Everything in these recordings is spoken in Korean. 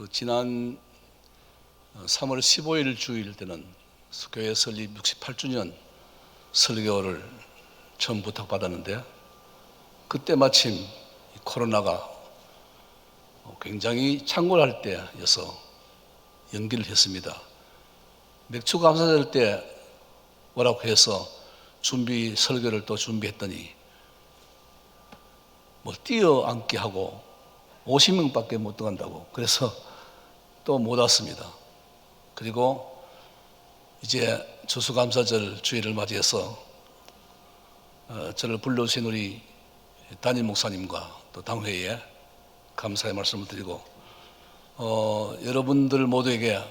지난 3월 15일 주일 때는 교회 설립 68주년 설교를 처음 부탁받았는데, 그때 마침 코로나가 굉장히 창궐할 때여서 연기를 했습니다. 맥주 감사절 때 뭐라고 해서 설교를 또 준비했더니 뛰어앉기 하고 50명밖에 못 들어간다고, 그래서 또 못 왔습니다. 그리고 이제 추수감사절 주일을 맞이해서 저를 불러주신 우리 담임 목사님과 또 당회에 감사의 말씀을 드리고, 여러분들 모두에게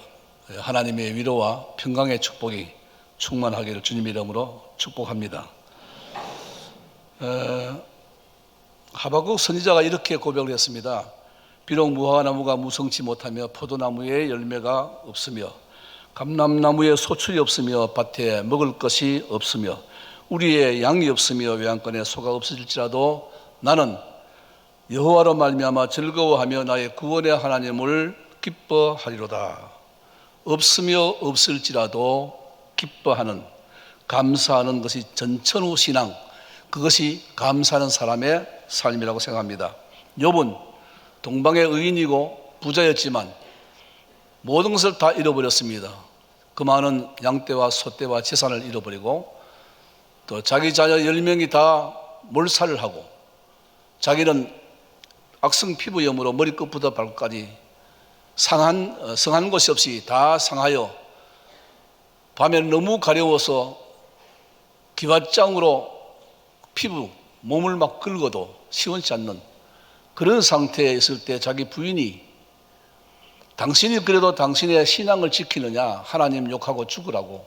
하나님의 위로와 평강의 축복이 충만하기를 주님의 이름으로 축복합니다. 하박국 선지자가 이렇게 고백을 했습니다. 비록 무화과나무가 무성치 못하며 포도나무에 열매가 없으며 감람나무에 소출이 없으며 밭에 먹을 것이 없으며 우리의 양이 없으며 외양간에 소가 없어질지라도 나는 여호와로 말미암아 즐거워하며 나의 구원의 하나님을 기뻐하리로다. 없으며 없을지라도 기뻐하는, 감사하는 것이 전천후 신앙, 그것이 감사하는 사람의 삶이라고 생각합니다. 욥은 동방의 의인이고 부자였지만 모든 것을 다 잃어버렸습니다. 그 많은 양떼와 소떼와 재산을 잃어버리고, 또 자기 자녀 10명이 다 몰살을 하고, 자기는 악성 피부염으로 머리끝부터 발끝까지 상한 곳이 없이 다 상하여 밤에 너무 가려워서 기왓장으로 몸을 막 긁어도 시원치 않는 그런 상태에 있을 때 자기 부인이 당신이 그래도 당신의 신앙을 지키느냐, 하나님 욕하고 죽으라고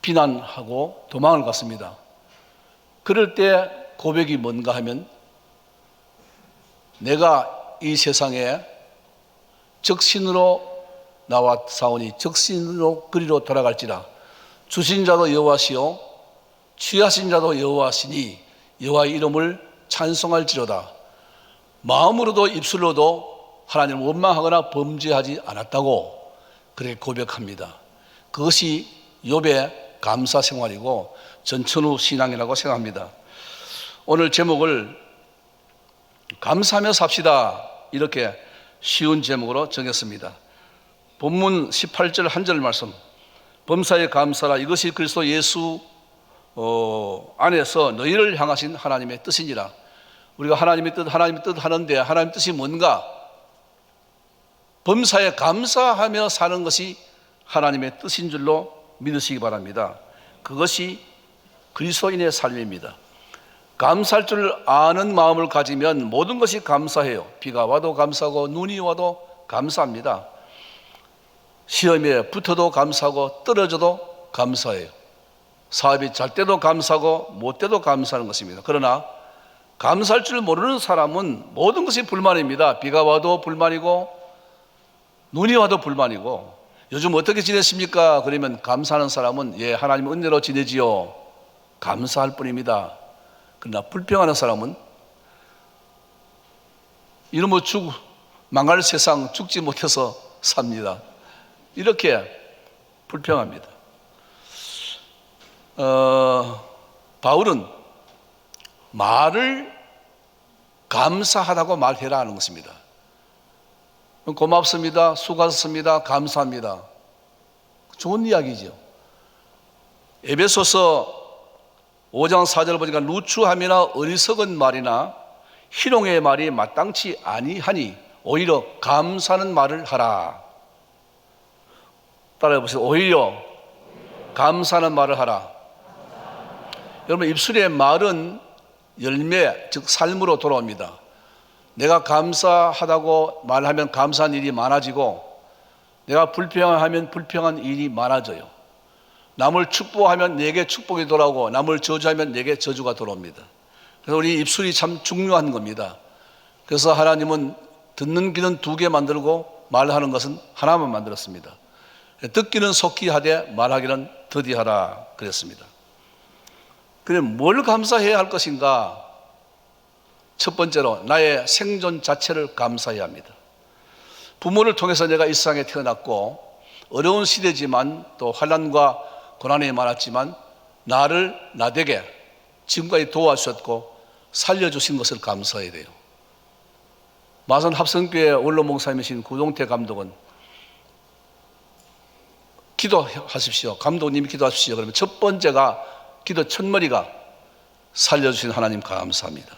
비난하고 도망을 갔습니다. 그럴 때 고백이 뭔가 하면, 내가 이 세상에 적신으로 나왔사오니 적신으로 그리로 돌아갈지라. 주신 자도 여호와시요 취하신 자도 여호와시니 여호와의 이름을 찬송할지로다. 마음으로도 입술로도 하나님을 원망하거나 범죄하지 않았다고 그렇게 고백합니다. 그것이 욥의 감사 생활이고 전천후 신앙이라고 생각합니다. 오늘 제목을 감사하며 삽시다, 이렇게 쉬운 제목으로 정했습니다. 본문 18절 한 절 말씀, 범사에 감사라, 이것이 그리스도 예수 안에서 너희를 향하신 하나님의 뜻이니라. 우리가 하나님의 뜻 하는데 하나님의 뜻이 뭔가? 범사에 감사하며 사는 것이 하나님의 뜻인 줄로 믿으시기 바랍니다. 그것이 그리스도인의 삶입니다. 감사할 줄 아는 마음을 가지면 모든 것이 감사해요. 비가 와도 감사하고 눈이 와도 감사합니다. 시험에 붙어도 감사하고 떨어져도 감사해요. 사업이 잘 때도 감사하고 못 때도 감사하는 것입니다. 그러나 감사할 줄 모르는 사람은 모든 것이 불만입니다. 비가 와도 불만이고 눈이 와도 불만이고, 요즘 어떻게 지냈습니까? 그러면 감사하는 사람은 하나님 은혜로 지내지요, 감사할 뿐입니다. 그러나 불평하는 사람은 이놈의 망할 세상 죽지 못해서 삽니다. 이렇게 불평합니다. 바울은 말을 감사하다고 말해라 하는 것입니다. 고맙습니다, 수고하셨습니다, 감사합니다, 좋은 이야기죠. 에베소서 5장 4절 보니까 누추함이나 어리석은 말이나 희롱의 말이 마땅치 아니하니 오히려 감사하는 말을 하라. 따라해 보세요. 오히려 감사하는 말을 하라. 여러분, 입술의 말은 열매, 즉 삶으로 돌아옵니다. 내가 감사하다고 말하면 감사한 일이 많아지고, 내가 불평하면 불평한 일이 많아져요. 남을 축복하면 내게 축복이 돌아오고, 남을 저주하면 내게 저주가 돌아옵니다. 그래서 우리 입술이 참 중요한 겁니다. 그래서 하나님은 듣는 귀는 2개 만들고 말하는 것은 하나만 만들었습니다. 듣기는 속히 하되 말하기는 더디하라 그랬습니다. 그럼 뭘 감사해야 할 것인가? 첫 번째로 나의 생존 자체를 감사해야 합니다. 부모를 통해서 내가 이 세상에 태어났고 어려운 시대지만 또 환난과 고난이 많았지만 나를 나되게 지금까지 도와주셨고 살려주신 것을 감사해야 돼요. 마산 합성교회 원로 목사님이신 구동태 감독은 기도하십시오. 감독님이 기도하십시오. 그러면 첫 번째가 기도 첫머리가 살려주신 하나님 감사합니다.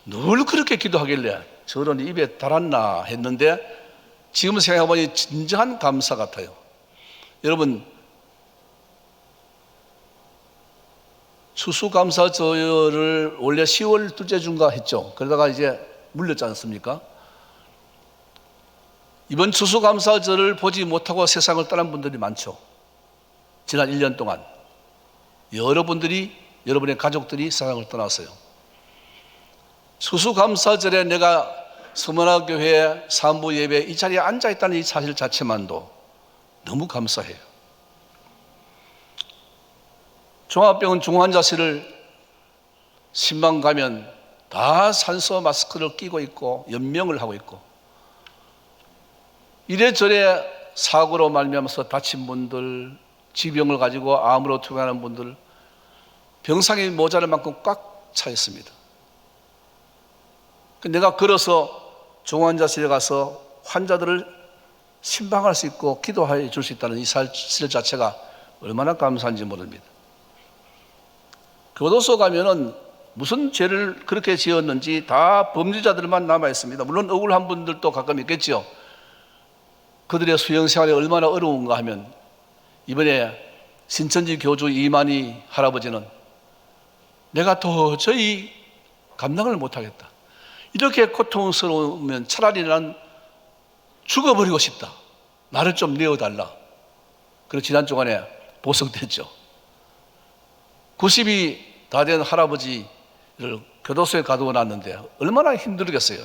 늘 그렇게 기도하길래 저런 입에 달았나 했는데 지금 생각해보니 진정한 감사 같아요. 여러분, 추수감사절을 원래 10월 둘째 주인가 했죠. 그러다가 이제 물렸지 않습니까? 이번 추수감사절을 보지 못하고 세상을 떠난 분들이 많죠. 지난 1년 동안 여러분들이, 여러분의 가족들이 세상을 떠났어요. 추수감사절에 내가 서문화교회 산부 예배 이 자리에 앉아있다는 이 사실 자체만도 너무 감사해요. 종합병원 중환자실을 신방 가면 다 산소 마스크를 끼고 있고 연명을 하고 있고 이래저래 사고로 말미암아서 다친 분들, 지병을 가지고 암으로 투병하는 분들 병상이 모자랄 만큼 꽉 차 있습니다. 내가 걸어서 중환자실에 가서 환자들을 신방할 수 있고 기도해 줄 수 있다는 이 사실 자체가 얼마나 감사한지 모릅니다. 교도소 가면은 무슨 죄를 그렇게 지었는지 다 범죄자들만 남아 있습니다. 물론 억울한 분들도 가끔 있겠죠. 그들의 수용 생활이 얼마나 어려운가 하면 이번에 신천지 교주 이만희 할아버지는 내가 도저히 감당을 못하겠다. 이렇게 고통스러우면 차라리 난 죽어버리고 싶다. 나를 좀 내어달라. 그래서 지난 주간에 보석됐죠. 90이 다 된 할아버지를 교도소에 가두어 놨는데 얼마나 힘들겠어요.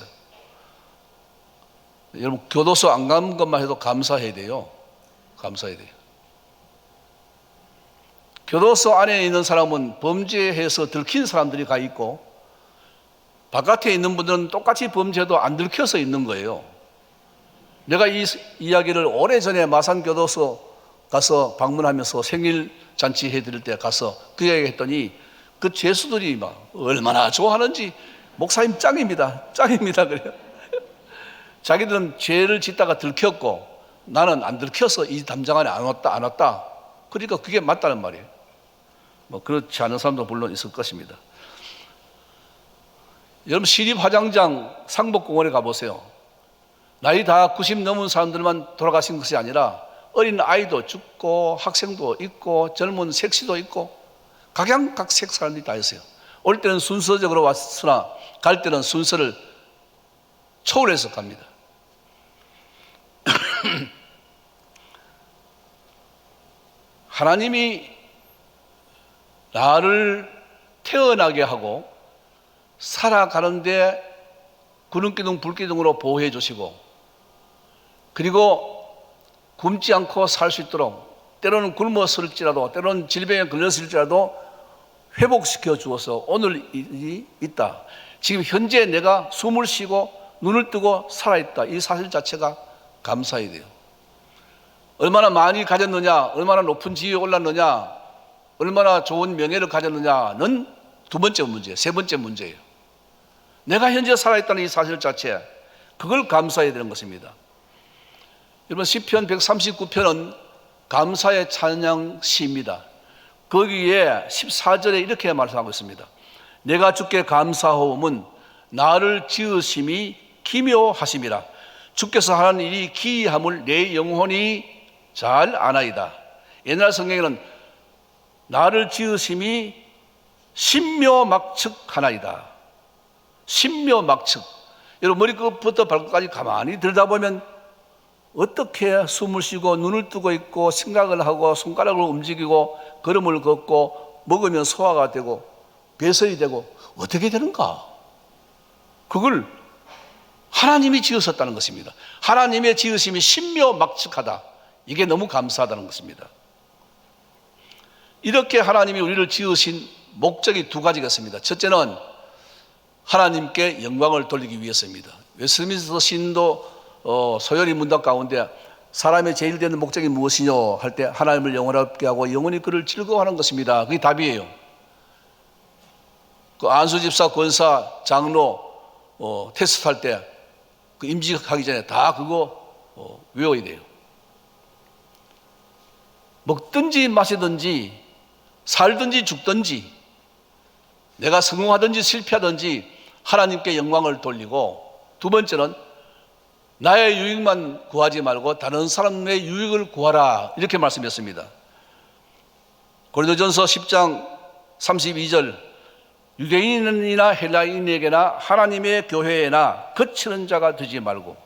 여러분, 교도소 안 간 것만 해도 감사해야 돼요. 감사해야 돼요. 교도소 안에 있는 사람은 범죄해서 들킨 사람들이 가 있고 바깥에 있는 분들은 똑같이 범죄도 안 들켜서 있는 거예요. 내가 이 이야기를 오래전에 마산교도소 가서 방문하면서 생일 잔치 해드릴 때 가서 그 이야기 했더니 그 죄수들이 막 얼마나 좋아하는지 목사님 짱입니다. 짱입니다. 그래요. 자기들은 죄를 짓다가 들켰고 나는 안 들켜서 이 담장 안에 안 왔다. 그러니까 그게 맞다는 말이에요. 뭐 그렇지 않은 사람도 물론 있을 것입니다. 여러분, 시립화장장 상복공원에 가보세요. 나이 다 90 넘은 사람들만 돌아가신 것이 아니라 어린 아이도 죽고 학생도 있고 젊은 색시도 있고 각양각색 사람들이 다 있어요. 올 때는 순서적으로 왔으나 갈 때는 순서를 초월해서 갑니다. 하나님이 나를 태어나게 하고 살아가는데 구름기둥 불기둥으로 보호해 주시고 그리고 굶지 않고 살 수 있도록 때로는 굶었을지라도 때로는 질병에 걸렸을지라도 회복시켜 주어서 오늘 일이 있다. 지금 현재 내가 숨을 쉬고 눈을 뜨고 살아있다. 이 사실 자체가 감사해야 돼요. 얼마나 많이 가졌느냐, 얼마나 높은 지위에 올랐느냐, 얼마나 좋은 명예를 가졌느냐는 두 번째 문제예요. 세 번째 문제예요. 내가 현재 살아있다는 이 사실 자체, 그걸 감사해야 되는 것입니다. 여러분, 시편 139편은 감사의 찬양시입니다. 거기에 14절에 이렇게 말씀하고 있습니다. 내가 주께 감사하오면 나를 지으심이 기묘하심이라. 주께서 하는 일이 기이함을 내 영혼이 잘 아나이다. 옛날 성경에는 나를 지으심이 신묘막측하나이다. 신묘막측. 여러분, 머리끝부터 발끝까지 가만히 들여다보면 어떻게 숨을 쉬고 눈을 뜨고 있고 생각을 하고 손가락을 움직이고 걸음을 걷고 먹으면 소화가 되고 배설이 되고 어떻게 되는가? 그걸 하나님이 지으셨다는 것입니다. 하나님의 지으심이 신묘막측하다. 이게 너무 감사하다는 것입니다. 이렇게 하나님이 우리를 지으신 목적이 두 가지가 있습니다. 첫째는 하나님께 영광을 돌리기 위해서입니다. 웨스트민스터 신도 소열이 문답 가운데 사람의 제일 되는 목적이 무엇이뇨 할 때 하나님을 영원하게 하고 영원히 그를 즐거워하는 것입니다. 그게 답이에요. 그 안수 집사, 권사, 장로 테스트할 때 그 임직하기 전에 다 그거 외워야 돼요. 먹든지 마시든지 살든지 죽든지 내가 성공하든지 실패하든지 하나님께 영광을 돌리고, 두 번째는 나의 유익만 구하지 말고 다른 사람의 유익을 구하라, 이렇게 말씀했습니다. 고린도전서 10장 32절 유대인이나 헬라인에게나 하나님의 교회에나 거치는 자가 되지 말고,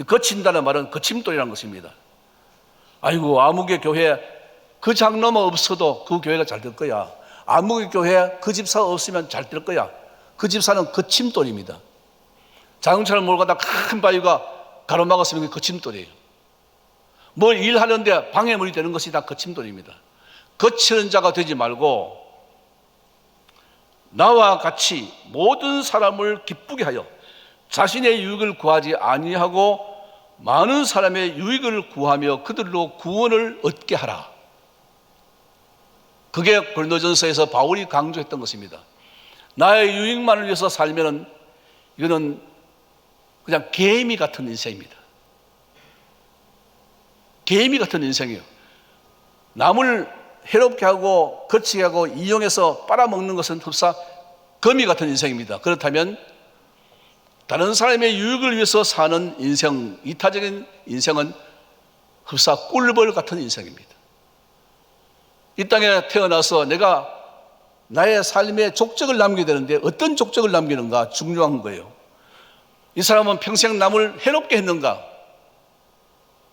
거친다는 말은 거침돌이라는 것입니다. 아이고 아무개 교회 그 장로만 없어도 그 교회가 잘 될 거야. 아무개 교회 그 집사 없으면 잘 될 거야. 그 집사는 거침돌입니다. 자동차를 몰고 가다 큰 바위가 가로막았으면 그게 거침돌이에요. 뭘 일하는데 방해물이 되는 것이 다 거침돌입니다. 거치는 자가 되지 말고 나와 같이 모든 사람을 기쁘게 하여 자신의 유익을 구하지 아니하고 많은 사람의 유익을 구하며 그들로 구원을 얻게 하라. 그게 고린도전서에서 바울이 강조했던 것입니다. 나의 유익만을 위해서 살면은 이거는 그냥 개미 같은 인생입니다. 개미 같은 인생이에요. 남을 해롭게 하고 거치게 하고 이용해서 빨아먹는 것은 흡사 거미 같은 인생입니다. 그렇다면 다른 사람의 유익을 위해서 사는 인생, 이타적인 인생은 흡사 꿀벌 같은 인생입니다. 이 땅에 태어나서 내가 나의 삶의 족적을 남겨야 되는데 어떤 족적을 남기는가 중요한 거예요. 이 사람은 평생 남을 해롭게 했는가?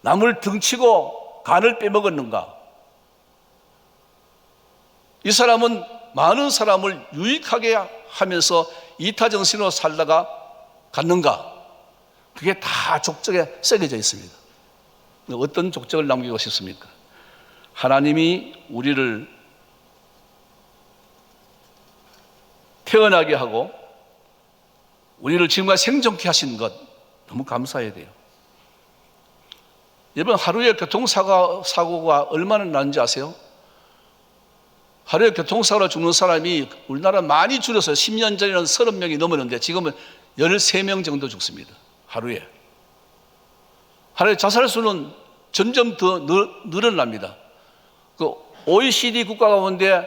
남을 등치고 간을 빼먹었는가? 이 사람은 많은 사람을 유익하게 하면서 이타정신으로 살다가 갔는가? 그게 다 족적에 새겨져 있습니다. 어떤 족적을 남기고 싶습니까? 하나님이 우리를 태어나게 하고 우리를 지금까지 생존케 하신 것 너무 감사해야 돼요. 여러분, 하루에 교통사고가 얼마나 나는지 아세요? 하루에 교통사고로 죽는 사람이 우리나라 많이 줄었어요. 10년 전에는 30명이 넘었는데 지금은 13명 정도 죽습니다. 하루에 자살 수는 점점 더 늘어납니다. 그 OECD 국가 가운데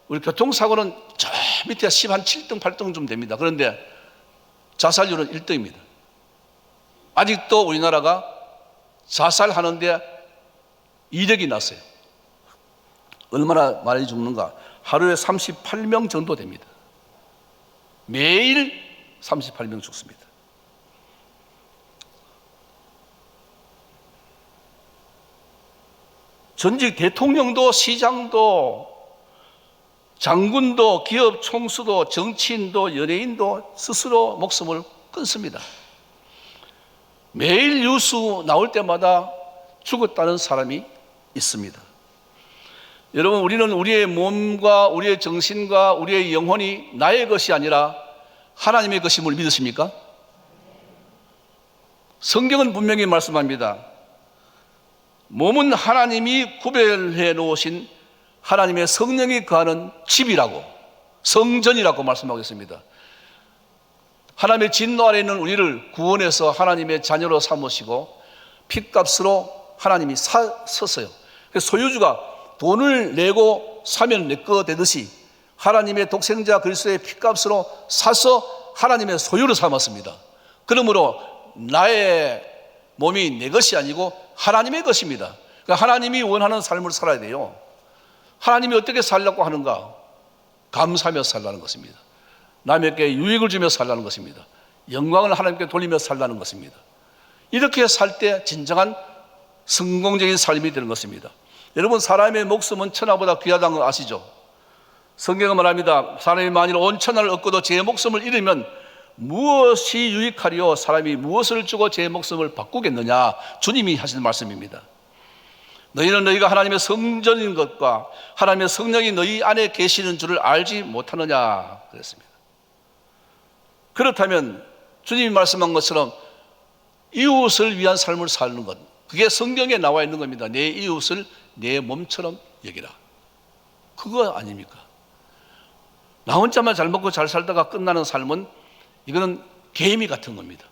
우리 교통사고는 저 밑에 7등, 8등 좀 됩니다. 그런데 자살률은 1등입니다. 아직도 우리나라가 자살하는데 이력이 났어요. 얼마나 많이 죽는가? 하루에 38명 정도 됩니다. 매일 38명 죽습니다. 전직 대통령도 시장도 장군도 기업 총수도 정치인도 연예인도 스스로 목숨을 끊습니다. 매일 뉴스 나올 때마다 죽었다는 사람이 있습니다. 여러분, 우리는 우리의 몸과 우리의 정신과 우리의 영혼이 나의 것이 아니라 하나님의 것임을 믿으십니까? 성경은 분명히 말씀합니다. 몸은 하나님이 구별해 놓으신 하나님의 성령이 거하는 집이라고, 성전이라고 말씀하고 있습니다. 하나님의 진노 아래 있는 우리를 구원해서 하나님의 자녀로 삼으시고 핏값으로 하나님이 샀어요. 그래서 소유주가 돈을 내고 사면 내 거 되듯이 하나님의 독생자 그리스도의 핏값으로 사서 하나님의 소유로 삼았습니다. 그러므로 나의 몸이 내 것이 아니고 하나님의 것입니다. 그러니까 하나님이 원하는 삶을 살아야 돼요. 하나님이 어떻게 살려고 하는가? 감사하며 살라는 것입니다. 남에게 유익을 주며 살라는 것입니다. 영광을 하나님께 돌리며 살라는 것입니다. 이렇게 살 때 진정한 성공적인 삶이 되는 것입니다. 여러분, 사람의 목숨은 천하보다 귀하다는 걸 아시죠? 성경은 말합니다. 사람이 만일 온 천하를 얻고도 제 목숨을 잃으면 무엇이 유익하리요? 사람이 무엇을 주고 제 목숨을 바꾸겠느냐? 주님이 하시는 말씀입니다. 너희는 너희가 하나님의 성전인 것과 하나님의 성령이 너희 안에 계시는 줄을 알지 못하느냐 그랬습니다. 그렇다면 주님이 말씀한 것처럼 이웃을 위한 삶을 사는 것, 그게 성경에 나와 있는 겁니다. 내 이웃을 내 몸처럼 여기라. 그거 아닙니까? 나 혼자만 잘 먹고 잘 살다가 끝나는 삶은 이거는 개미 같은 겁니다.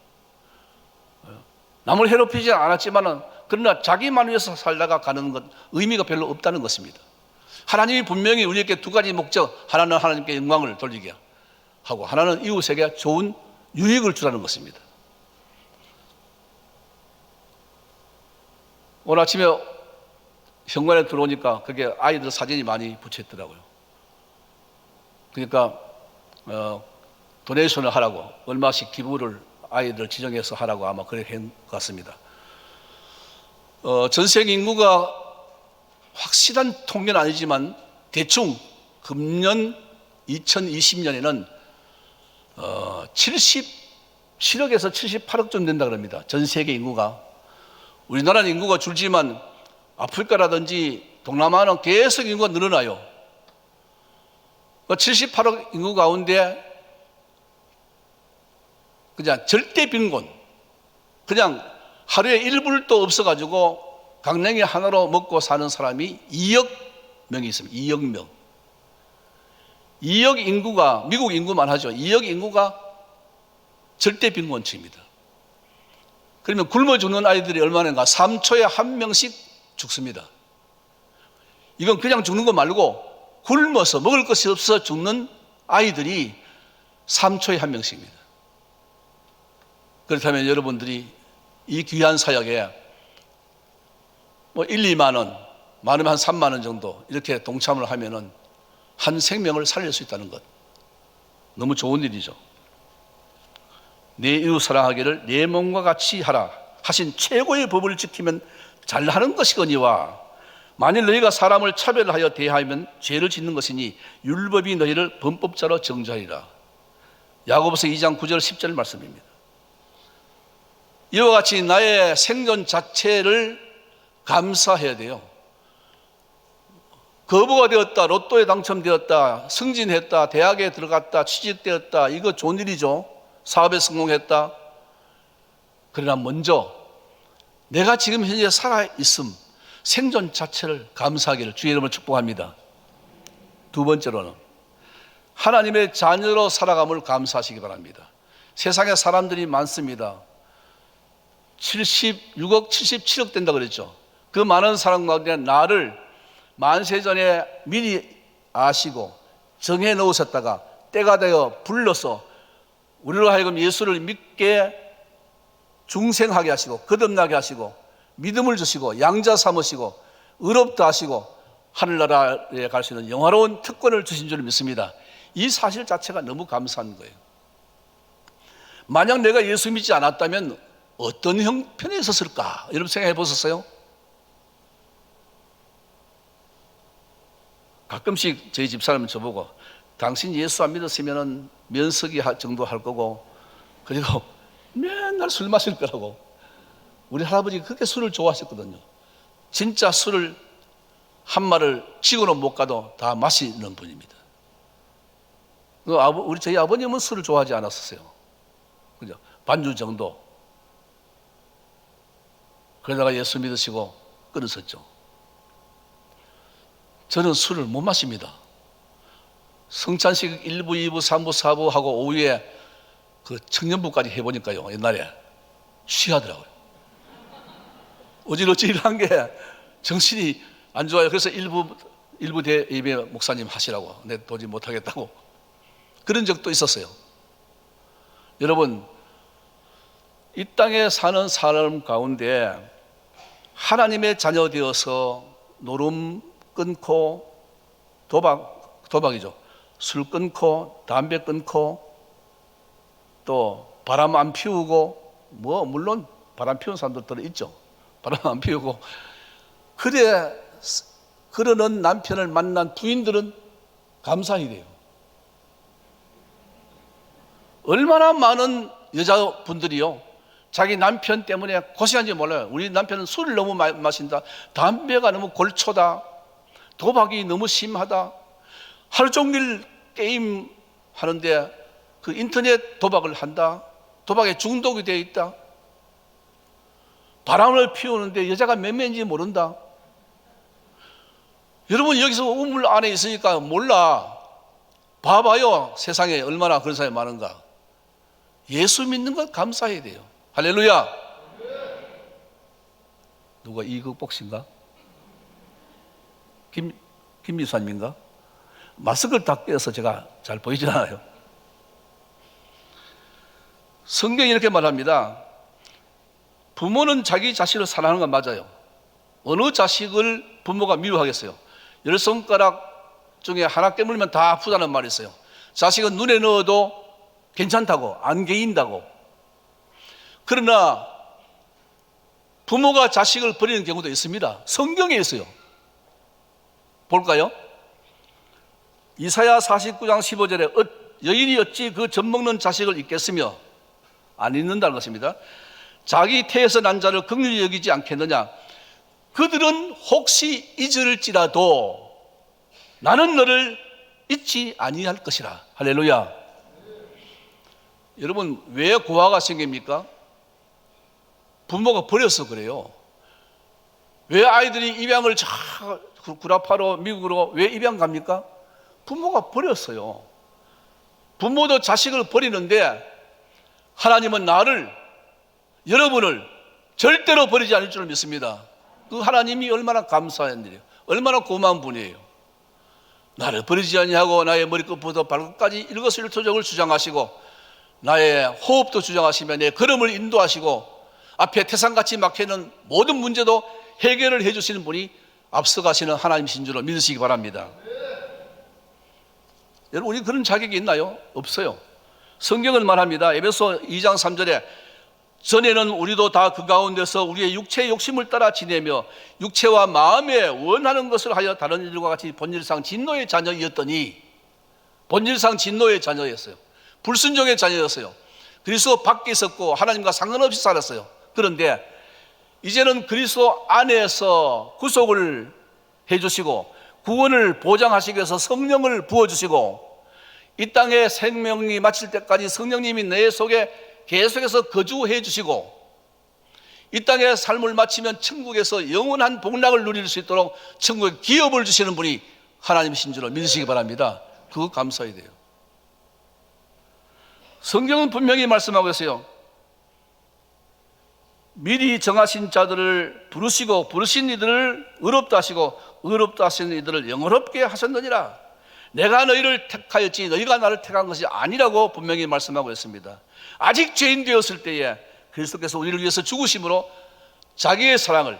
남을 괴롭히지 않았지만은 그러나 자기만 위해서 살다가 가는 것 의미가 별로 없다는 것입니다. 하나님이 분명히 우리에게 두 가지 목적, 하나는 하나님께 영광을 돌리게 하고 하나는 이웃에게 좋은 유익을 주라는 것입니다. 오늘 아침에 현관에 들어오니까 그게 아이들 사진이 많이 붙여 있더라고요. 그러니까 도네이션을 하라고, 얼마씩 기부를 아이들 지정해서 하라고 아마 그렇게 한 것 같습니다. 전 세계 인구가 확실한 통계는 아니지만 대충 금년 2020년에는 77억에서 78억 좀 된다 그럽니다. 전 세계 인구가. 우리나라는 인구가 줄지만 아프리카라든지 동남아는 계속 인구가 늘어나요. 78억 인구 가운데 그냥 절대 빈곤, 그냥 하루에 1불도 없어가지고 강냉이 하나로 먹고 사는 사람이 2억 명이 있습니다. 2억 명. 2억 인구가, 미국 인구만 하죠. 2억 인구가 절대 빈곤층입니다. 그러면 굶어 죽는 아이들이 얼마나인가? 3초에 한 명씩 죽습니다. 이건 그냥 죽는 거 말고 굶어서 먹을 것이 없어 죽는 아이들이 3초에 한 명씩입니다. 그렇다면 여러분들이 이 귀한 사역에 뭐 1, 2만 원, 많으면 한 3만 원 정도 이렇게 동참을 하면은 한 생명을 살릴 수 있다는 것. 너무 좋은 일이죠. 내 이웃 사랑하기를 내 몸과 같이 하라 하신 최고의 법을 지키면 잘하는 것이거니와 만일 너희가 사람을 차별하여 대하면 죄를 짓는 것이니 율법이 너희를 범법자로 정죄하리라. 야고보서 2장 9절 10절 말씀입니다. 이와 같이 나의 생존 자체를 감사해야 돼요. 거부가 되었다, 로또에 당첨되었다, 승진했다, 대학에 들어갔다, 취직되었다, 이거 좋은 일이죠. 사업에 성공했다. 그러나 먼저 내가 지금 현재 살아있음, 생존 자체를 감사하기를 주의 이름으로 축복합니다. 두 번째로는 하나님의 자녀로 살아감을 감사하시기 바랍니다. 세상에 사람들이 많습니다. 76억, 77억 된다 그랬죠. 그 많은 사람 가운데 나를 만세전에 미리 아시고 정해 놓으셨다가 때가 되어 불러서 우리로 하여금 예수를 믿게 중생하게 하시고 거듭나게 하시고 믿음을 주시고 양자 삼으시고 의롭다 하시고 하늘나라에 갈 수 있는 영화로운 특권을 주신 줄 믿습니다. 이 사실 자체가 너무 감사한 거예요. 만약 내가 예수 믿지 않았다면 어떤 형편에 있었을까? 여러분 생각해 보셨어요? 가끔씩 저희 집사람은 저보고 당신 예수 안 믿었으면 면석이 정도 할 거고 그리고 맨날 술 마실 거라고. 우리 할아버지가 그렇게 술을 좋아하셨거든요. 진짜 술을 한 말을 치고는 못 가도 다 마시는 분입니다. 저희 아버님은 술을 좋아하지 않았었어요. 그죠? 반주 정도. 그러다가 예수 믿으시고 끊으셨죠. 저는 술을 못 마십니다. 성찬식 1부, 2부, 3부, 4부 하고 오후에 그 청년부까지 해보니까요, 옛날에 취하더라고요. 어질어질한 게 정신이 안 좋아요. 그래서 일부 예배 목사님 하시라고. 내 도저히 못하겠다고. 그런 적도 있었어요. 여러분, 이 땅에 사는 사람 가운데 하나님의 자녀 되어서 노름 끊고 도박이죠. 술 끊고 담배 끊고 또 바람 안 피우고 뭐 물론 바람 피우는 사람들도 있죠. 바람 안 피우고 그러는 남편을 만난 부인들은 감사해야 돼요. 얼마나 많은 여자분들이요 자기 남편 때문에 고생한지 몰라요. 우리 남편은 술을 너무 마신다, 담배가 너무 골초다, 도박이 너무 심하다, 하루 종일 게임 하는데 그 인터넷 도박을 한다, 도박에 중독이 되어 있다. 바람을 피우는데 여자가 몇 명인지 모른다. 여러분 여기서 우물 안에 있으니까 몰라. 봐봐요. 세상에 얼마나 그런 사람이 많은가. 예수 믿는 것 감사해야 돼요. 할렐루야. 누가 이극복 씨인가? 김미수님인가? 마스크를 다 껴서 제가 잘 보이지 않아요. 성경이 이렇게 말합니다. 부모는 자기 자식을 사랑하는 건 맞아요. 어느 자식을 부모가 미워하겠어요? 10손가락 중에 하나 깨물면 다 아프다는 말이 있어요. 자식은 눈에 넣어도 괜찮다고, 안 개인다고. 그러나 부모가 자식을 버리는 경우도 있습니다. 성경에 있어요. 볼까요? 이사야 49장 15절에 여인이 어찌 그 젖먹는 자식을 잊겠으며, 안 잊는다는 것입니다. 자기 태에서 난 자를 긍휼히 여기지 않겠느냐. 그들은 혹시 잊을지라도 나는 너를 잊지 아니할 것이라. 할렐루야. 여러분 왜 고아가 생깁니까? 부모가 버려서 그래요. 왜 아이들이 입양을 구라파로 미국으로 왜 입양 갑니까? 부모가 버렸어요. 부모도 자식을 버리는데 하나님은 나를, 여러분을 절대로 버리지 않을 줄 믿습니다. 그 하나님이 얼마나 감사한 일이에요. 얼마나 고마운 분이에요. 나를 버리지 아니하고 나의 머리끝부터 발끝까지 일거수일투족을 주장하시고 나의 호흡도 주장하시며 내 걸음을 인도하시고 앞에 태산같이 막혀있는 모든 문제도 해결을 해주시는 분이 앞서가시는 하나님이신 줄로 믿으시기 바랍니다. 여러분 우리 그런 자격이 있나요? 없어요. 성경은 말합니다. 에베소 2장 3절에 전에는 우리도 다 그 가운데서 우리의 육체의 욕심을 따라 지내며 육체와 마음에 원하는 것을 하여 다른 이들과 같이 본질상 진노의 자녀였더니, 본질상 진노의 자녀였어요. 불순종의 자녀였어요. 그리스도 밖에 있었고 하나님과 상관없이 살았어요. 그런데 이제는 그리스도 안에서 구속을 해주시고 구원을 보장하시기 위해서 성령을 부어주시고 이 땅에 생명이 마칠 때까지 성령님이 내 속에 계속해서 거주해 주시고 이 땅의 삶을 마치면 천국에서 영원한 복락을 누릴 수 있도록 천국에 기업을 주시는 분이 하나님이신 줄로 믿으시기 바랍니다. 그거 감사해야 돼요. 성경은 분명히 말씀하고 있어요. 미리 정하신 자들을 부르시고 부르신 이들을 의롭다 하시고 의롭다 하신 이들을 영원롭게 하셨느니라. 내가 너희를 택하였지 너희가 나를 택한 것이 아니라고 분명히 말씀하고 있습니다. 아직 죄인 되었을 때에 그리스도께서 우리를 위해서 죽으심으로 자기의 사랑을,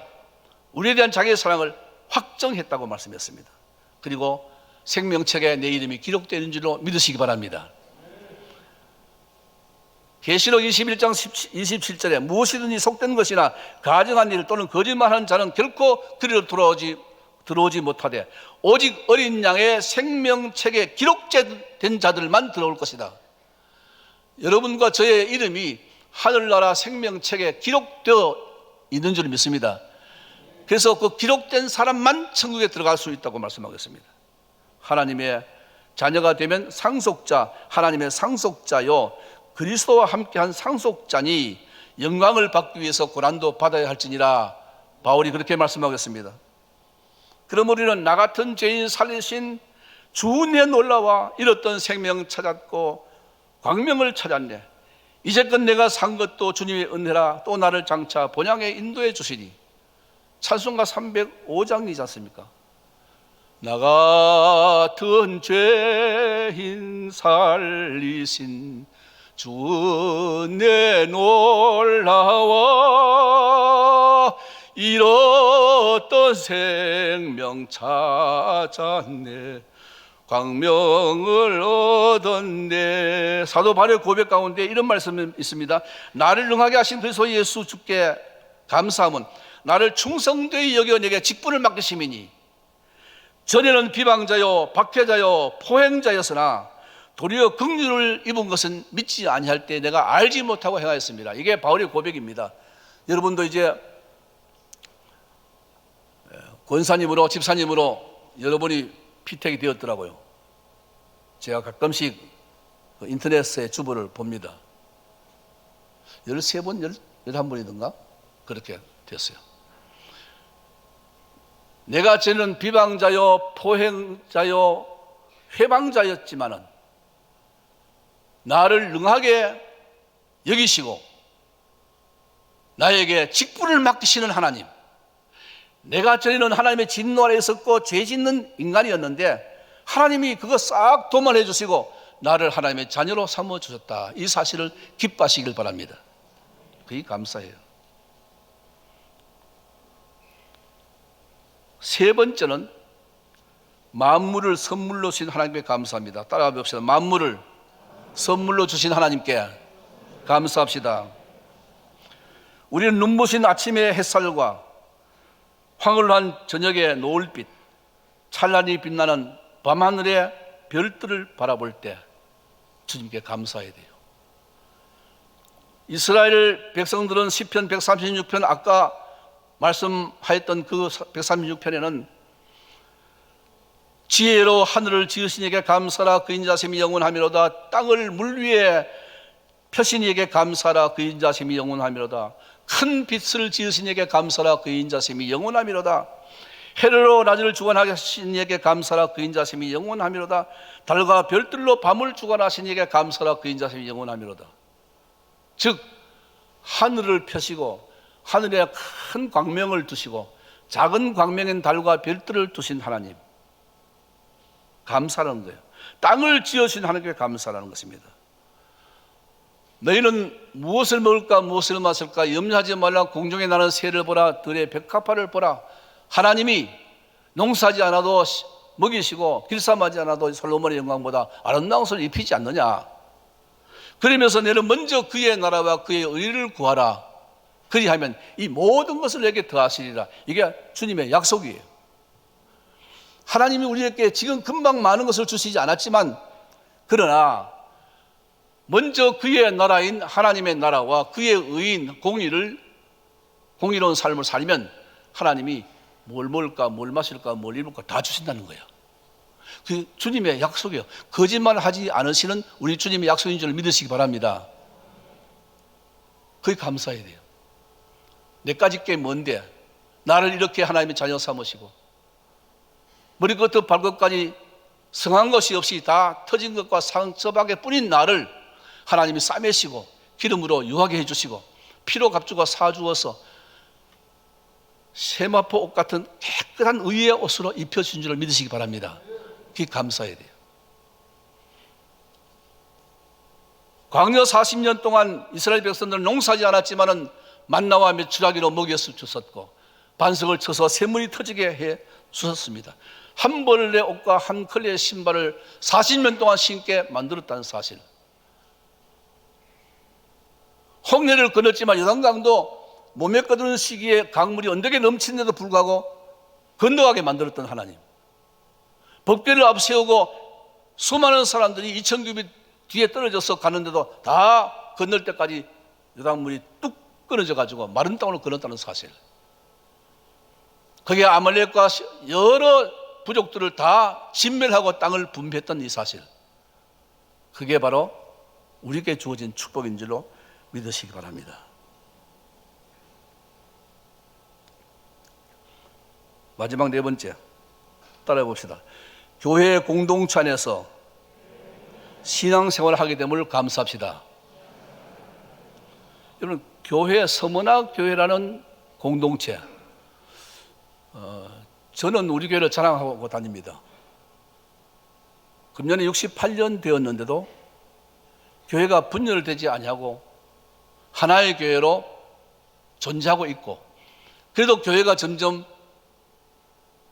우리에 대한 자기의 사랑을 확정했다고 말씀했습니다. 그리고 생명책에 내 이름이 기록되어 있는 줄로 믿으시기 바랍니다. 계시록 21장 27절에 무엇이든지 속된 것이나 가증한 일 또는 거짓말하는 자는 결코 그리로 들어오지 못하되 오직 어린 양의 생명책에 기록된 자들만 들어올 것이다. 여러분과 저의 이름이 하늘나라 생명책에 기록되어 있는 줄 믿습니다. 그래서 그 기록된 사람만 천국에 들어갈 수 있다고 말씀하고 있습니다. 하나님의 자녀가 되면 상속자, 하나님의 상속자요 그리스도와 함께한 상속자니 영광을 받기 위해서 고난도 받아야 할지니라. 바울이 그렇게 말씀하고 있습니다. 그럼 우리는 나 같은 죄인 살리신 주 내 놀라와 잃었던 생명 찾았고 광명을 찾았네. 이제껏 내가 산 것도 주님의 은혜라. 또 나를 장차 본향에 인도해 주시니. 찬송가 305장이지 않습니까? 나 같은 죄인 살리신 주 내 놀라워 잃었던 생명 찾았네. 광명을 얻었네. 사도 바울의 고백 가운데 이런 말씀이 있습니다. 나를 능하게 하신 그리스도 예수 주께 감사함은 나를 충성되이 여겨 내게 직분을 맡기심이니 전에는 비방자요 박해자요 포행자였으나 도리어 긍휼을 입은 것은 믿지 아니할 때 내가 알지 못하고 행하였습니다. 이게 바울의 고백입니다. 여러분도 이제 권사님으로 집사님으로 여러분이 피택이 되었더라고요. 제가 가끔씩 인터넷에 주보를 봅니다. 13번, 11번이던가 그렇게 됐어요. 내가 저는 비방자요, 포행자요, 회방자였지만은 나를 능하게 여기시고 나에게 직분을 맡기시는 하나님, 내가 전에는 하나님의 진노 아래 있었고 죄 짓는 인간이었는데 하나님이 그거 싹 도말해 주시고 나를 하나님의 자녀로 삼아 주셨다. 이 사실을 기뻐하시길 바랍니다. 그게 감사해요. 세 번째는 만물을 선물로 주신 하나님께 감사합니다. 따라가 봅시다. 만물을 선물로 주신 하나님께 감사합시다. 우리는 눈부신 아침의 햇살과 황홀한 저녁의 노을빛, 찬란히 빛나는 밤하늘의 별들을 바라볼 때 주님께 감사해야 돼요. 이스라엘 백성들은 시편 136편 아까 말씀하였던 그 136편에는 지혜로 하늘을 지으신 이에게 감사라 그 인자심이 영원하미로다. 땅을 물 위에 펴신 이에게 감사라 그 인자심이 영원하미로다. 큰 빛을 지으신 이에게 감사라 그 인자심이 영원하미로다. 해로 낮을 주관하신 이에게 감사라 그 인자심이 영원하미로다. 달과 별들로 밤을 주관하신 이에게 감사라 그 인자심이 영원하미로다. 즉 하늘을 펴시고 하늘에 큰 광명을 두시고 작은 광명인 달과 별들을 두신 하나님, 감사라는 거예요. 땅을 지으신 하나님께 감사라는 것입니다. 너희는 무엇을 먹을까 무엇을 마실까 염려하지 말라. 공중에 나는 새를 보라, 들의 백합화를 보라. 하나님이 농사하지 않아도 먹이시고 길쌈하지 않아도 솔로몬의 영광보다 아름다운 것을 입히지 않느냐. 그러면서 너는 먼저 그의 나라와 그의 의를 구하라. 그리하면 이 모든 것을 내게 더하시리라. 이게 주님의 약속이에요. 하나님이 우리에게 지금 금방 많은 것을 주시지 않았지만 그러나 먼저 그의 나라인 하나님의 나라와 그의 의인 공의로운 삶을 살면 하나님이 뭘 먹을까 뭘 마실까 뭘 입을까 다 주신다는 거예요. 그 주님의 약속이에요. 거짓말하지 않으시는 우리 주님의 약속인 줄 믿으시기 바랍니다. 그게 감사해야 돼요. 내까지 게 뭔데 나를 이렇게 하나님의 자녀 삼으시고 머리끝부터 발끝까지 성한 것이 없이 다 터진 것과 상처밖에 뿐인 나를 하나님이 싸매시고 기름으로 유하게 해주시고 피로 값주고 사주어서 세마포 옷 같은 깨끗한 의의 옷으로 입혀주신 줄 믿으시기 바랍니다. 그게 감사해야 돼요. 광야 40년 동안 이스라엘 백성들은 농사하지 않았지만은 만나와 메추라기로 먹였을 주셨고 반석을 쳐서 샘물이 터지게 해 주셨습니다. 한 벌의 옷과 한 컬레의 신발을 40년 동안 신게 만들었다는 사실. 홍해를 건넜지만 요단강도 몸에 꺼드는 시기에 강물이 언덕에 넘치는데도 불구하고 건너가게 만들었던 하나님. 법궤를 앞세우고 수많은 사람들이 2000규빗 뒤에 떨어져서 가는데도 다 건널 때까지 요단물이 뚝 끊어져 가지고 마른 땅으로 건넜다는 사실. 거기에 아말렉과 여러 부족들을 다 진멸하고 땅을 분배했던 이 사실. 그게 바로 우리에게 주어진 축복인 줄로 믿으시기 바랍니다. 마지막 네 번째 따라해 봅시다. 교회 공동체 안에서 신앙생활을 하게 됨을 감사합시다. 여러분, 교회 서문화 교회라는 공동체, 저는 우리 교회를 자랑하고 다닙니다. 금년에 68년 되었는데도 교회가 분열되지 아니하고 하나의 교회로 존재하고 있고, 그래도 교회가 점점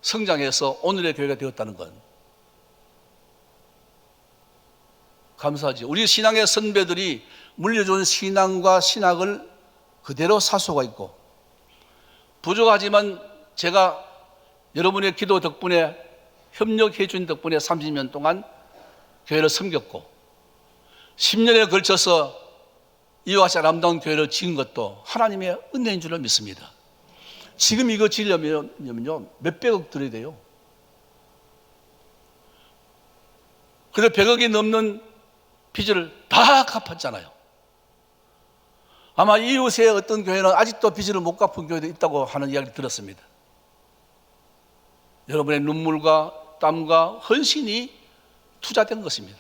성장해서 오늘의 교회가 되었다는 건 감사하지. 우리 신앙의 선배들이 물려준 신앙과 신학을 그대로 사수가 있고, 부족하지만 제가 여러분의 기도 덕분에 협력해 준 덕분에 30년 동안 교회를 섬겼고 10년에 걸쳐서 이와 같이 아름다운 교회를 지은 것도 하나님의 은혜인 줄로 믿습니다. 지금 이거 지으려면요 몇백억 들어야 돼요. 그래서 100억이 넘는 빚을 다 갚았잖아요. 아마 이웃의 어떤 교회는 아직도 빚을 못 갚은 교회도 있다고 하는 이야기를 들었습니다. 여러분의 눈물과 땀과 헌신이 투자된 것입니다.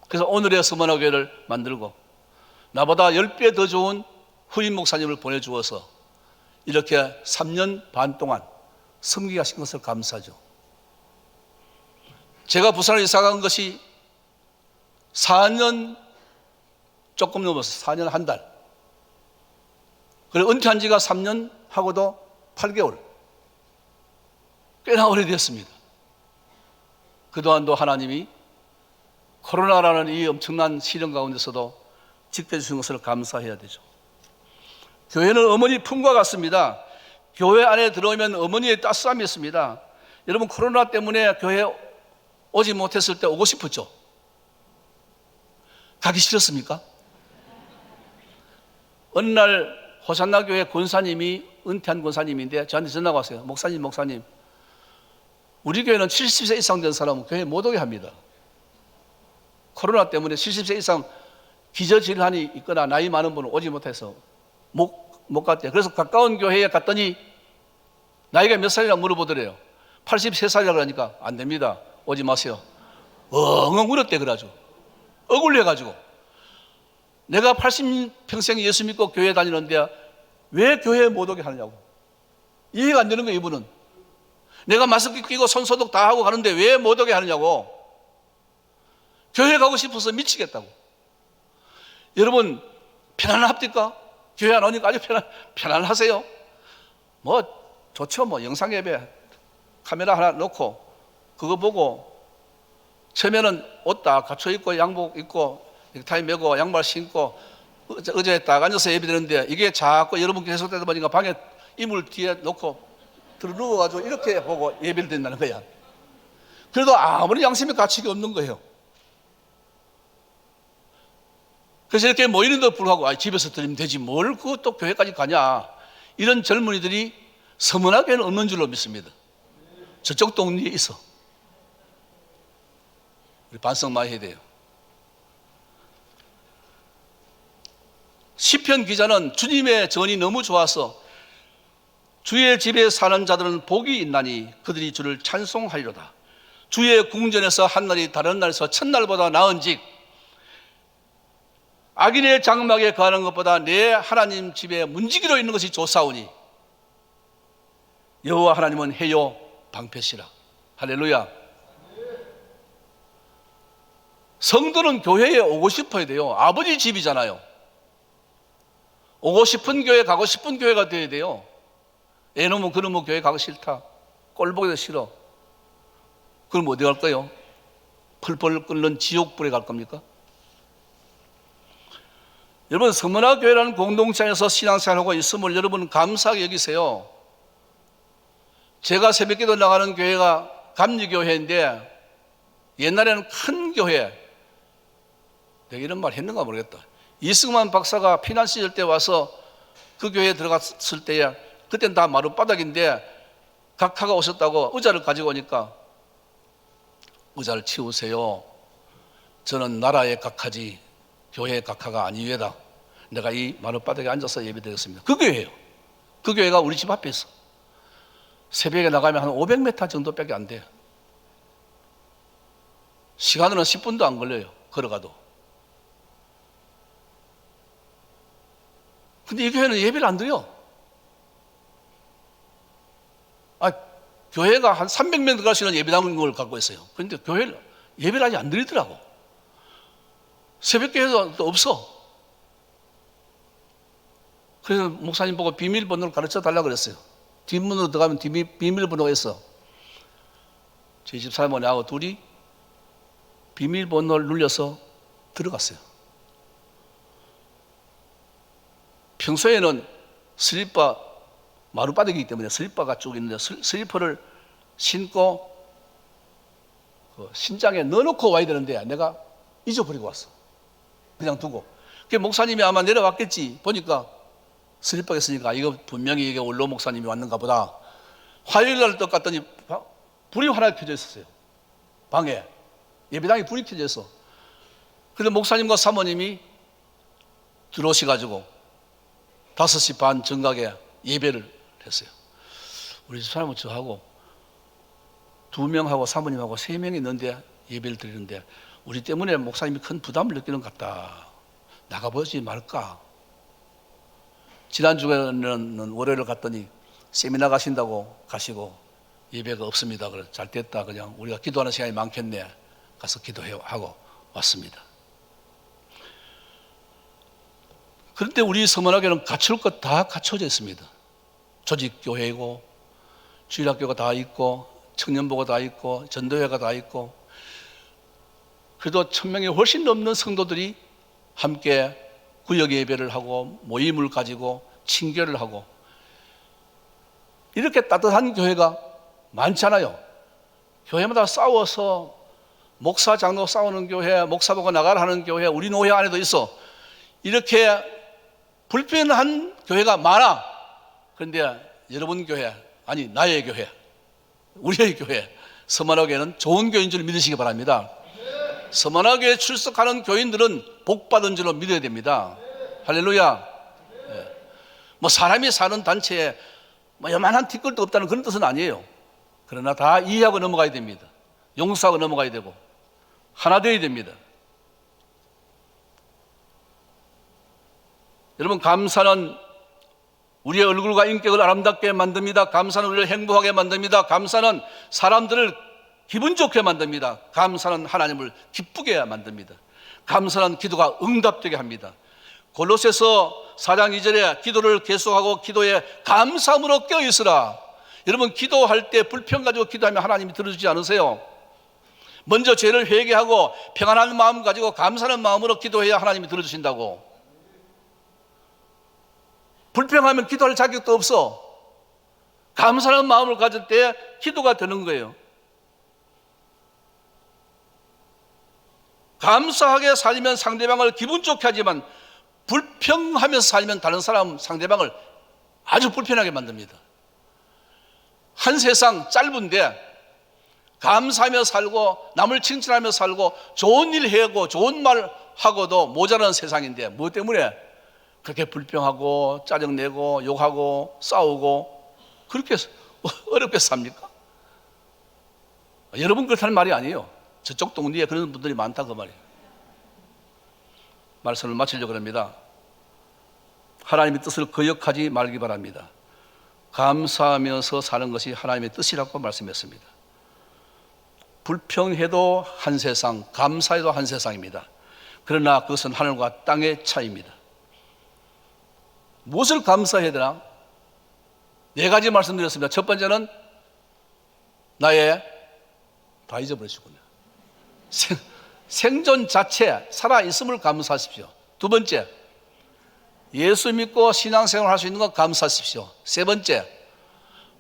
그래서 오늘의 서문화교회를 만들고 나보다 10배 더 좋은 후임 목사님을 보내주어서 이렇게 3년 반 동안 섬기게 하신 것을 감사하죠. 제가 부산을 이사 간 것이 4년 조금 넘었어요. 4년 한 달. 그리고 은퇴한 지가 3년 하고도 8개월. 꽤나 오래되었습니다. 그동안도 하나님이 코로나라는 이 엄청난 시련 가운데서도 지켜주신 것을 감사해야 되죠. 교회는 어머니 품과 같습니다. 교회 안에 들어오면 어머니의 따스함이 있습니다. 여러분, 코로나 때문에 교회 오지 못했을 때 오고 싶었죠? 가기 싫었습니까? 어느 날 호산나 교회 권사님이, 은퇴한 권사님인데 저한테 전화가 왔어요. 목사님, 우리 교회는 70세 이상 된 사람은 교회 못 오게 합니다. 코로나 때문에 70세 이상 기저질환이 있거나 나이 많은 분은 오지 못해서 못 갔대요. 그래서 가까운 교회에 갔더니 나이가 몇 살이라고 물어보더래요. 83살이라고 하니까 안 됩니다. 오지 마세요. 엉엉 울었대. 그래가지고 억울해가지고 내가 80평생 예수 믿고 교회 다니는데 왜 교회에 못 오게 하느냐고. 이해가 안 되는 거예요. 이분은 내가 마스크 끼고 손소독 다 하고 가는데 왜 못 오게 하느냐고. 교회 가고 싶어서 미치겠다고. 여러분, 편안합니까? 교회 안 오니까 아주 편안하세요? 뭐 좋죠. 뭐 영상 예배 카메라 하나 놓고 그거 보고 처음에는 옷 다 갖춰 입고 양복 입고 넥타이 메고 양말 신고 의자에 딱 앉아서 예배 드리는데 이게 자꾸 여러분 계속되다 보니까 방에 이물 뒤에 놓고 들어 누워가지고 이렇게 보고 예배를 드린다는 거야. 그래도 아무리 양심의 가치가 없는 거예요. 그래서 이렇게 모이는데도 불구하고 집에서 드리면 되지 뭘 그것도 교회까지 가냐. 이런 젊은이들이 서문화교회는 없는 줄로 믿습니다. 저쪽 동네에 있어. 우리 반성 많이 해야 돼요. 시편 기자는 주님의 전이 너무 좋아서 주의 집에 사는 자들은 복이 있나니 그들이 주를 찬송하리로다. 주의 궁전에서 한 날이 다른 날에서 첫날보다 나은즉 악인의 장막에 거하는 것보다 내 하나님 집에 문지기로 있는 것이 좋사오니 여호와 하나님은 해요 방패시라. 할렐루야. 성도는 교회에 오고 싶어야 돼요. 아버지 집이잖아요. 오고 싶은 교회, 가고 싶은 교회가 돼야 돼요. 애놈은 그놈은 교회 가기 싫다. 꼴보기도 싫어. 그럼 어디 갈까요? 펄펄 끓는 지옥불에 갈 겁니까? 여러분, 서문화교회라는 공동체 안에서 신앙생활하고 있음을 여러분 감사하게 여기세요. 제가 새벽기도 나가는 교회가 감리교회인데 옛날에는 큰 교회, 내가 이런 말 했는가 모르겠다. 이승만 박사가 피난 시절 때 와서 그 교회에 들어갔을 때에 그때는 다 마룻바닥인데 각하가 오셨다고 의자를 가지고 오니까 의자를 치우세요. 저는 나라의 각하지 교회의 각하가 아니외다. 내가 이 마룻바닥에 앉아서 예배드렸습니다. 그 교회예요. 그 교회가 우리 집 앞에 있어. 새벽에 나가면 한 500m 정도밖에 안 돼요. 시간으로는 10분도 안 걸려요. 걸어가도. 근데 이 교회는 예배를 안 드려. 교회가 한 300명 들어갈 수 있는 예배당을 갖고 있어요. 그런데 교회를 예배를 아직 안 드리더라고. 새벽교회도 없어. 그래서 목사님 보고 비밀번호를 가르쳐 달라고 그랬어요. 뒷문으로 들어가면 비밀번호가 있어. 저희 집 사모님하고 둘이 비밀번호를 눌려서 들어갔어요. 평소에는 슬리퍼, 마룻바닥이기 때문에 슬리퍼가 쭉 있는데 슬리퍼를 신고 신장에 넣어놓고 와야 되는데 내가 잊어버리고 왔어. 그냥 두고. 그 목사님이 아마 내려왔겠지. 보니까 슬리퍼가 있으니까 이거 분명히 이게 원로 목사님이 왔는가 보다. 화요일 날 또 갔더니 불이 하나 켜져 있었어요. 방에. 예배당에 불이 켜져 있어. 그래서 목사님과 사모님이 들어오셔가지고 5시 반 정각에 예배를 했어요. 우리 집 사람은 저하고 2명하고 사모님하고 3명이 있는데 예배를 드리는데 우리 때문에 목사님이 큰 부담을 느끼는 것 같다. 나가보지 말까? 지난주에는 월요일 갔더니 세미나 가신다고 가시고 예배가 없습니다. 그래 잘 됐다. 그냥 우리가 기도하는 시간이 많겠네. 가서 기도하고 왔습니다. 그런데 우리 서문학교는 갖출 것 다 갖춰져 있습니다. 조직교회이고 주일학교가 다 있고 청년부가 다 있고 전도회가 다 있고 그래도 1000명이 훨씬 넘는 성도들이 함께 구역 예배를 하고 모임을 가지고 친교를 하고 이렇게 따뜻한 교회가 많잖아요. 교회마다 싸워서 목사 장로 싸우는 교회, 목사 보고 나가라 하는 교회 우리 노회 안에도 있어. 이렇게 불편한 교회가 많아. 그런데 여러분 교회, 아니 나의 교회, 우리의 교회, 서만화교회는 좋은 교회인 줄 믿으시기 바랍니다. 서만화교회에 출석하는 교인들은 복받은 줄로 믿어야 됩니다. 할렐루야. 뭐 사람이 사는 단체에 뭐 요만한 티끌도 없다는 그런 뜻은 아니에요. 그러나 다 이해하고 넘어가야 됩니다. 용서하고 넘어가야 되고 하나 되어야 됩니다. 여러분, 감사는 우리의 얼굴과 인격을 아름답게 만듭니다. 감사는 우리를 행복하게 만듭니다. 감사는 사람들을 기분 좋게 만듭니다. 감사는 하나님을 기쁘게 만듭니다. 감사는 기도가 응답되게 합니다. 골로새서 4장 2절에 기도를 계속하고 기도에 감사함으로 껴있으라. 여러분, 기도할 때 불평 가지고 기도하면 하나님이 들어주지 않으세요? 먼저 죄를 회개하고 평안한 마음 가지고 감사하는 마음으로 기도해야 하나님이 들어주신다고. 불평하면 기도할 자격도 없어. 감사하는 마음을 가질 때 기도가 되는 거예요. 감사하게 살면 상대방을 기분 좋게 하지만 불평하면서 살면 다른 사람 상대방을 아주 불편하게 만듭니다. 한 세상 짧은데 감사하며 살고 남을 칭찬하며 살고 좋은 일 하고 좋은 말 하고도 모자란 세상인데 뭐 때문에 그렇게 불평하고 짜증내고 욕하고 싸우고 그렇게 어렵게 삽니까? 여러분 그렇다는 말이 아니에요. 저쪽 동네에 그런 분들이 많다 그 말이에요. 말씀을 마치려고 합니다. 하나님의 뜻을 거역하지 말기 바랍니다. 감사하면서 사는 것이 하나님의 뜻이라고 말씀했습니다. 불평해도 한 세상, 감사해도 한 세상입니다. 그러나 그것은 하늘과 땅의 차이입니다. 무엇을 감사해야 되나? 4가지 말씀드렸습니다. 첫 번째는 나의 다 잊어버리시군요. 생존 자체, 살아있음을 감사하십시오. 두 번째, 예수 믿고 신앙생활 할 수 있는 것 감사하십시오. 세 번째,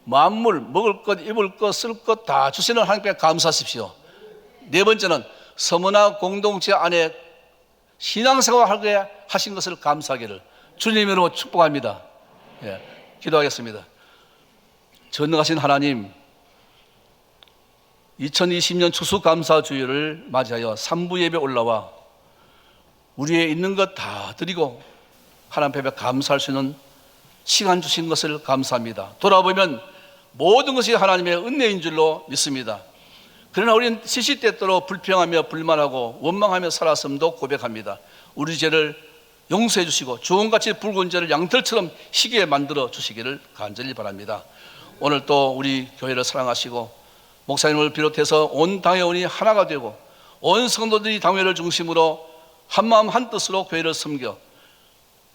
만물, 먹을 것, 입을 것, 쓸 것 다 주시는 하나님께 감사하십시오. 네 번째는 서문화 공동체 안에 신앙생활하게 하신 것을 감사하기를 주님으로 축복합니다. 기도하겠습니다. 전능하신 하나님, 2020년 추수감사주일을 맞이하여 3부 예배 올라와 우리의 있는 것 다 드리고 하나님 앞에 감사할 수 있는 시간 주신 것을 감사합니다. 돌아보면 모든 것이 하나님의 은혜인 줄로 믿습니다. 그러나 우리는 시시때때로 불평하며 불만하고 원망하며 살았음도 고백합니다. 우리 죄를 용서해 주시고 주홍같이 붉은 죄를 양털처럼 희게 만들어 주시기를 간절히 바랍니다. 오늘 또 우리 교회를 사랑하시고 목사님을 비롯해서 온 당회원이 하나가 되고 온 성도들이 당회를 중심으로 한마음 한뜻으로 교회를 섬겨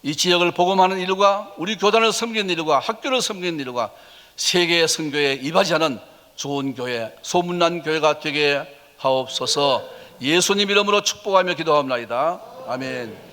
이 지역을 복음하는 일과 우리 교단을 섬기는 일과 학교를 섬기는 일과 세계의 선교에 이바지하는 좋은 교회, 소문난 교회가 되게 하옵소서. 예수님 이름으로 축복하며 기도합니다. 아멘.